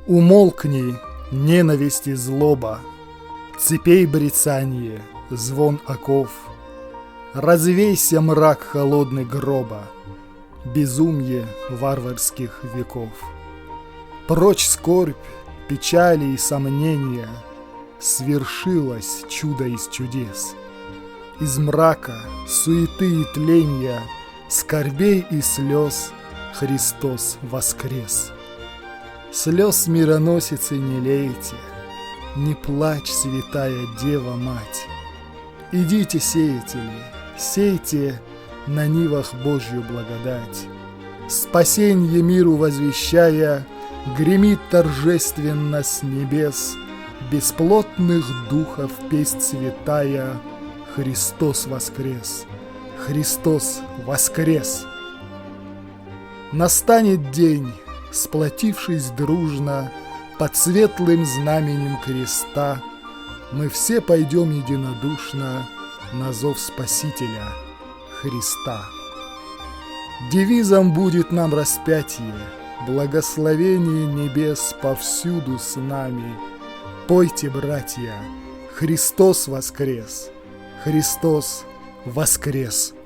Умолкни, ненависть и злоба, цепей брецанье, звон оков. Развейся, мрак холодный гроба, безумье варварских веков. Прочь скорбь, печали и сомнения, свершилось чудо из чудес. Из мрака, суеты и тленья, скорбей и слез Христос воскрес. Слез мироносицы не лейте, не плачь, святая Дева Мать. Идите, сеятели, сейте на нивах Божью благодать. Спасенье миру возвещая, гремит торжественно с небес бесплотных духов песнь святая: Христос воскрес! Христос воскрес! Настанет день, сплотившись дружно под светлым знаменем креста, мы все пойдем единодушно на зов Спасителя Христа. Девизом будет нам распятие, благословение небес повсюду с нами. Пойте, братья, Христос воскрес! Христос воскрес!